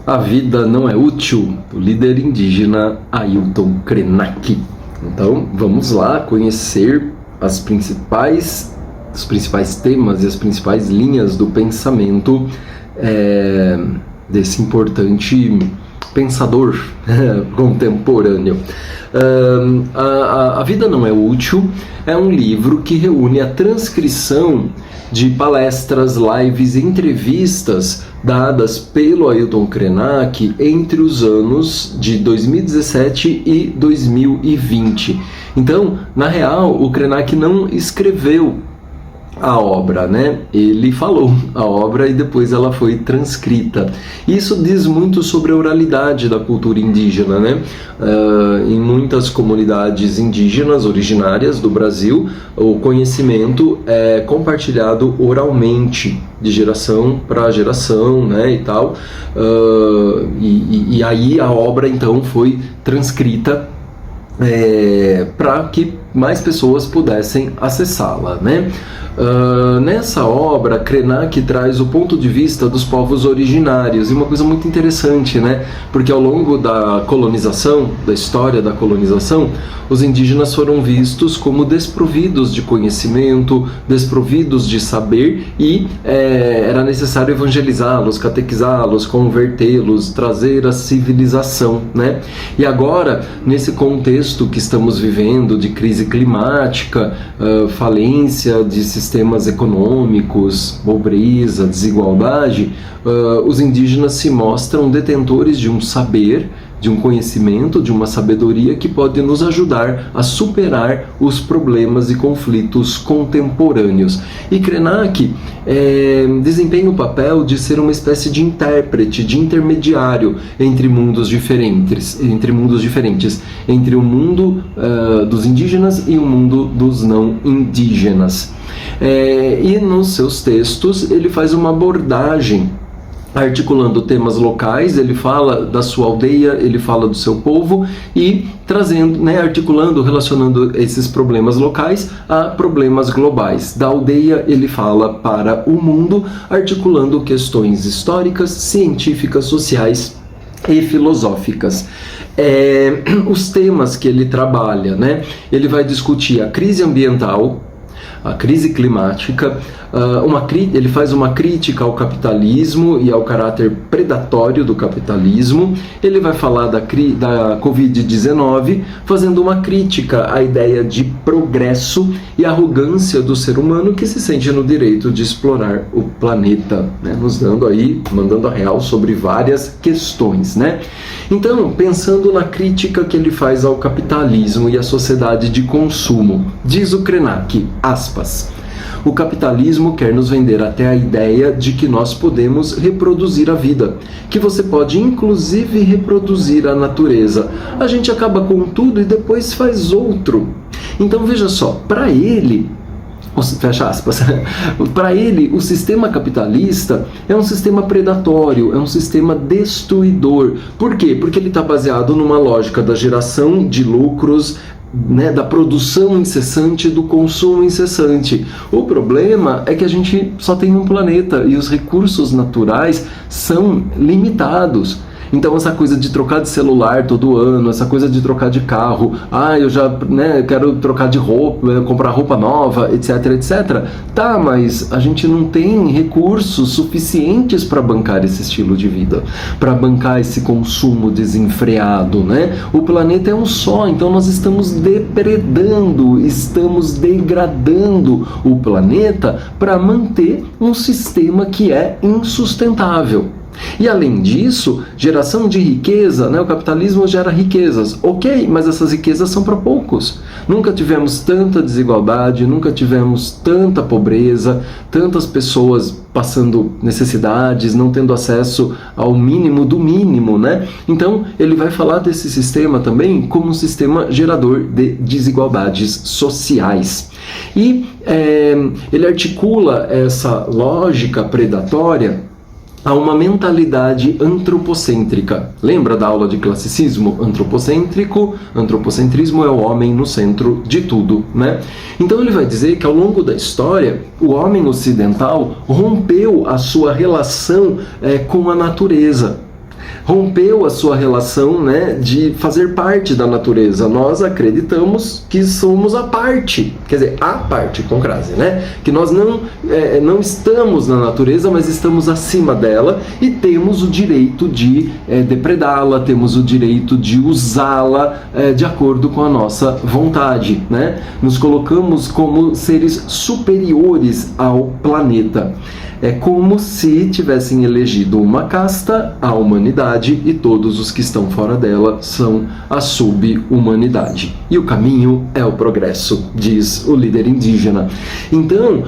A vida não é útil, o líder indígena Ailton Krenak. Então, vamos lá conhecer os principais temas e as principais linhas do pensamento desse importante pensador contemporâneo. A Vida Não É Útil é um livro que reúne a transcrição de palestras, lives e entrevistas dadas pelo Ailton Krenak entre os anos de 2017 e 2020. Então, na real, o Krenak não escreveu a obra, né? Ele falou a obra e depois ela foi transcrita. Isso diz muito sobre a oralidade da cultura indígena, né? Em muitas comunidades indígenas originárias do Brasil, o conhecimento é compartilhado oralmente, de geração para geração, né? E tal. E aí a obra então foi transcrita para que mais pessoas pudessem acessá-la, né? Nessa obra, Krenak traz o ponto de vista dos povos originários, e uma coisa muito interessante, né? Porque ao longo da colonização, da história da colonização, os indígenas foram vistos como desprovidos de conhecimento, desprovidos de saber, e era necessário evangelizá-los, catequizá-los, convertê-los, trazer a civilização, né? E agora, nesse contexto que estamos vivendo de crise climática, falência de sistemas econômicos, pobreza, desigualdade, os indígenas se mostram detentores de um saber, de um conhecimento, de uma sabedoria que pode nos ajudar a superar os problemas e conflitos contemporâneos. E Krenak desempenha o papel de ser uma espécie de intérprete, de intermediário entre mundos diferentes, entre o mundo dos indígenas e o mundo dos não indígenas. E nos seus textos ele faz uma abordagem articulando temas locais, ele fala da sua aldeia, ele fala do seu povo e trazendo, né, articulando, relacionando esses problemas locais a problemas globais. Da aldeia ele fala para o mundo, articulando questões históricas, científicas, sociais e filosóficas. Os temas que ele trabalha, né? Ele vai discutir a crise ambiental, a crise climática, ele faz uma crítica ao capitalismo e ao caráter predatório do capitalismo. Ele vai falar da Covid-19, fazendo uma crítica à ideia de progresso e arrogância do ser humano que se sente no direito de explorar o planeta, né? Mandando a real sobre várias questões, né? Então, pensando na crítica que ele faz ao capitalismo e à sociedade de consumo, diz o Krenak, aspas: o capitalismo quer nos vender até a ideia de que nós podemos reproduzir a vida, que você pode inclusive reproduzir a natureza. A gente acaba com tudo e depois faz outro. Então veja só, para ele, fecha aspas, para ele o sistema capitalista é um sistema predatório, é um sistema destruidor. Por quê? Porque ele está baseado numa lógica da geração de lucros, né, da produção incessante, do consumo incessante. O problema é que a gente só tem um planeta e os recursos naturais são limitados. Então essa coisa de trocar de celular todo ano, essa coisa de trocar de carro, eu já, né, quero trocar de roupa, comprar roupa nova, etc, etc. Tá, mas a gente não tem recursos suficientes para bancar esse estilo de vida, para bancar esse consumo desenfreado, né? O planeta é um só, então nós estamos depredando, estamos degradando o planeta para manter um sistema que é insustentável. E além disso, geração de riqueza, né? O capitalismo gera riquezas, ok, mas essas riquezas são para poucos. Nunca tivemos tanta desigualdade, nunca tivemos tanta pobreza, tantas pessoas passando necessidades, não tendo acesso ao mínimo do mínimo, né? Então ele vai falar desse sistema também como um sistema gerador de desigualdades sociais. E ele articula essa lógica predatória a uma mentalidade antropocêntrica. Lembra da aula de classicismo? Antropocentrismo é o homem no centro de tudo, né? Então ele vai dizer que ao longo da história, o homem ocidental rompeu a sua relação com a natureza. rompeu a sua relação, né, de fazer parte da natureza. Nós acreditamos que somos a parte, quer dizer, a parte com crase, né, que nós não estamos na natureza, mas estamos acima dela e temos o direito de depredá-la, temos o direito de usá-la de acordo com a nossa vontade, né? Nos colocamos como seres superiores ao planeta. É como se tivessem elegido uma casta, a humanidade, e todos os que estão fora dela são a sub-humanidade. E o caminho é o progresso, diz o líder indígena. Então,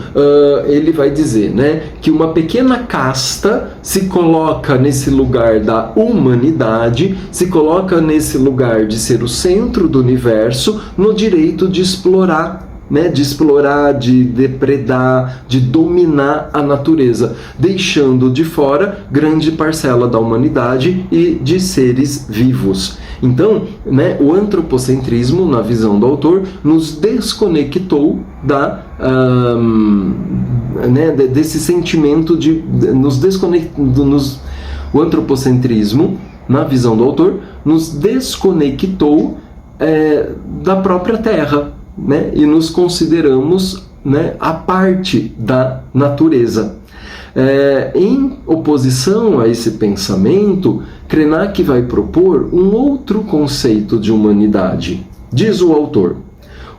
ele vai dizer, né, que uma pequena casta se coloca nesse lugar da humanidade, se coloca nesse lugar de ser o centro do universo, no direito de explorar, né, de depredar, de dominar a natureza, deixando de fora grande parcela da humanidade e de seres vivos. Então, né, o antropocentrismo, na visão do autor, nos desconectou desse sentimento o antropocentrismo, na visão do autor, nos desconectou da própria Terra, né, e nos consideramos, né, a parte da natureza. Em oposição a esse pensamento, Krenak vai propor um outro conceito de humanidade. Diz o autor: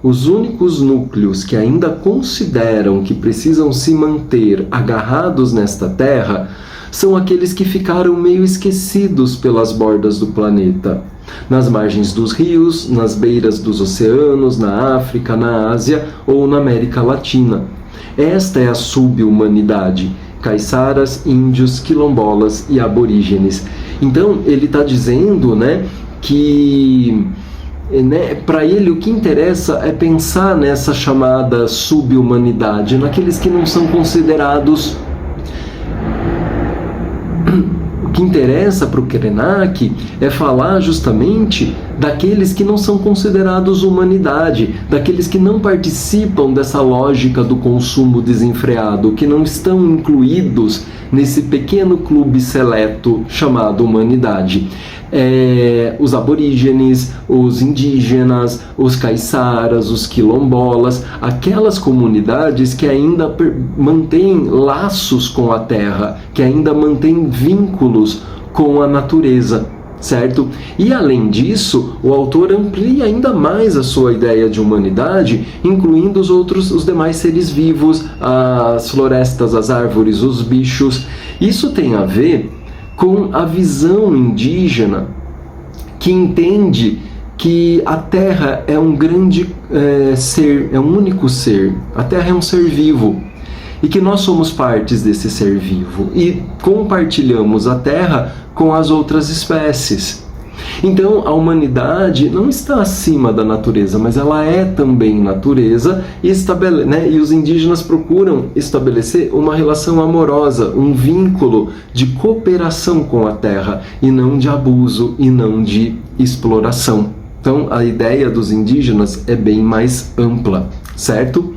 os únicos núcleos que ainda consideram que precisam se manter agarrados nesta terra são aqueles que ficaram meio esquecidos pelas bordas do planeta, nas margens dos rios, nas beiras dos oceanos, na África, na Ásia ou na América Latina. Esta é a sub-humanidade: caiçaras, índios, quilombolas e aborígenes. Então, ele está dizendo, né, que para ele o que interessa é pensar nessa chamada sub-humanidade, naqueles que não são considerados. O que interessa para o Krenak é falar justamente daqueles que não são considerados humanidade, daqueles que não participam dessa lógica do consumo desenfreado, que não estão incluídos nesse pequeno clube seleto chamado humanidade. Os aborígenes, os indígenas, os caiçaras, os quilombolas, aquelas comunidades que ainda mantêm laços com a terra, que ainda mantêm vínculos com a natureza, certo? E além disso, o autor amplia ainda mais a sua ideia de humanidade, incluindo os demais seres vivos, as florestas, as árvores, os bichos. Isso tem a ver com a visão indígena que entende que a Terra é um grande ser, é um único ser. A Terra é um ser vivo e que nós somos partes desse ser vivo e compartilhamos a Terra com as outras espécies. Então, a humanidade não está acima da natureza, mas ela é também natureza e os indígenas procuram estabelecer uma relação amorosa, um vínculo de cooperação com a terra e não de abuso e não de exploração. Então, a ideia dos indígenas é bem mais ampla, certo?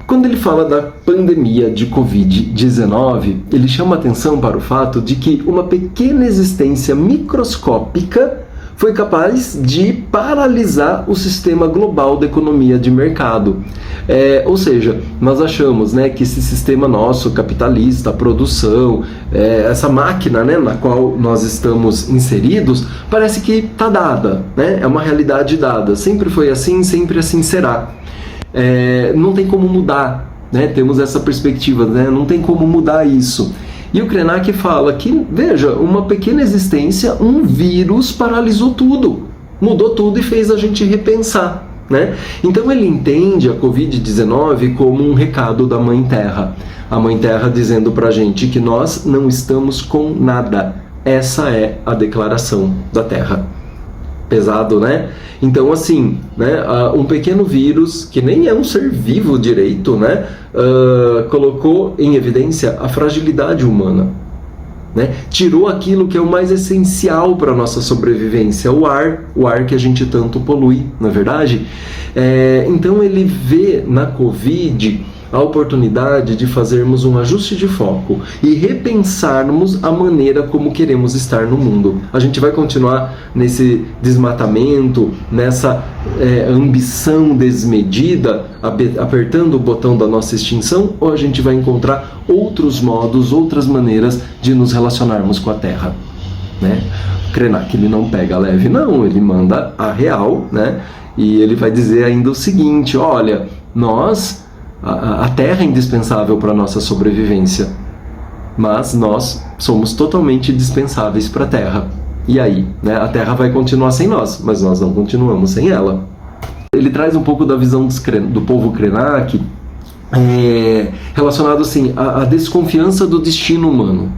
Quando ele fala da pandemia de Covid-19, ele chama atenção para o fato de que uma pequena existência microscópica foi capaz de paralisar o sistema global da economia de mercado. Ou seja, nós achamos, né, que esse sistema nosso capitalista, a produção, essa máquina, né, na qual nós estamos inseridos, parece que está dada, né? É uma realidade dada. Sempre foi assim, sempre assim será. Não tem como mudar, né? Temos essa perspectiva, né? Não tem como mudar isso. E o Krenak fala que, veja, uma pequena existência, um vírus paralisou tudo, mudou tudo e fez a gente repensar, né? Então ele entende a Covid-19 como um recado da Mãe Terra. A Mãe Terra dizendo pra gente que nós não estamos com nada. Essa é a declaração da Terra. Pesado, né? Então, assim, né, um pequeno vírus, que nem é um ser vivo direito, né, colocou em evidência a fragilidade humana, né? Tirou aquilo que é o mais essencial para a nossa sobrevivência, o ar que a gente tanto polui, na verdade. Então, ele vê na Covid a oportunidade de fazermos um ajuste de foco e repensarmos a maneira como queremos estar no mundo. A gente vai continuar nesse desmatamento, nessa ambição desmedida, apertando o botão da nossa extinção, ou a gente vai encontrar outros modos, outras maneiras de nos relacionarmos com a Terra, né? Krenak, ele não pega leve, não, ele manda a real, né? E ele vai dizer ainda o seguinte: olha, a Terra é indispensável para a nossa sobrevivência, mas nós somos totalmente dispensáveis para a Terra. E aí, né? A Terra vai continuar sem nós, mas nós não continuamos sem ela. Ele traz um pouco da visão do povo Krenak, relacionado assim, à desconfiança do destino humano.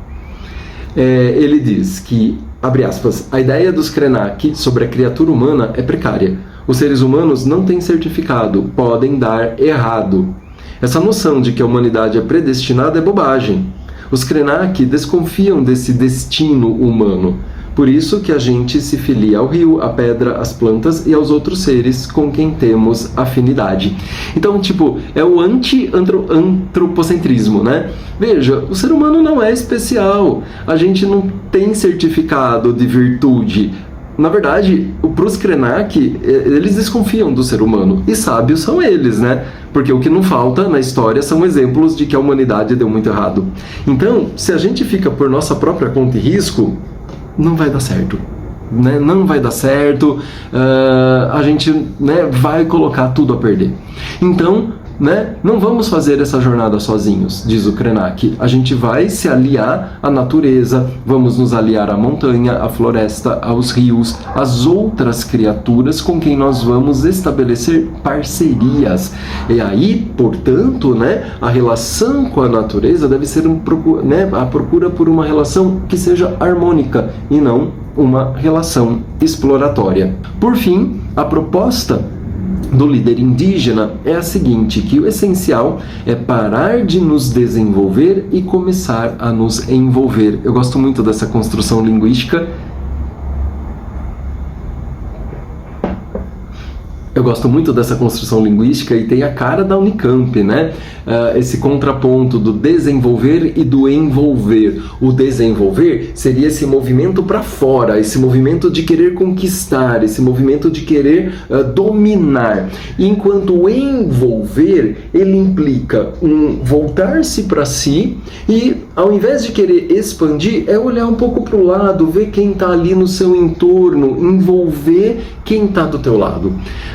Ele diz que, abre aspas, a ideia dos Krenak sobre a criatura humana é precária. Os seres humanos não têm certificado, podem dar errado. Essa noção de que a humanidade é predestinada é bobagem. Os Krenak desconfiam desse destino humano. Por isso que a gente se filia ao rio, à pedra, às plantas e aos outros seres com quem temos afinidade. Então, tipo, é o anti-antropocentrismo, né? Veja, o ser humano não é especial. A gente não tem certificado de virtude. Na verdade, para os Krenak, eles desconfiam do ser humano. E sábios são eles, né? Porque o que não falta na história são exemplos de que a humanidade deu muito errado. Então, se a gente fica por nossa própria conta e risco, não vai dar certo, né? Não vai dar certo, a gente, né, vai colocar tudo a perder. Então, né, não vamos fazer essa jornada sozinhos, diz o Krenak. A gente vai se aliar à natureza, vamos nos aliar à montanha, à floresta, aos rios, às outras criaturas com quem nós vamos estabelecer parcerias. E aí, portanto, né, a relação com a natureza deve ser a procura por uma relação que seja harmônica e não uma relação exploratória. Por fim, a proposta do líder indígena é a seguinte, que o essencial é parar de nos desenvolver e começar a nos envolver. Eu gosto muito dessa construção linguística. E tem a cara da Unicamp, né? Esse contraponto do desenvolver e do envolver. O desenvolver seria esse movimento para fora, esse movimento de querer conquistar, esse movimento de querer dominar. Enquanto o envolver, ele implica um voltar-se para si e, ao invés de querer expandir, é olhar um pouco para o lado, ver quem está ali no seu entorno, envolver quem está do teu lado,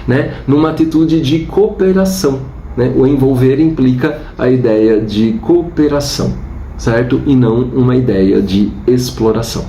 né? Numa atitude de cooperação, né? O envolver implica a ideia de cooperação, certo? E não uma ideia de exploração.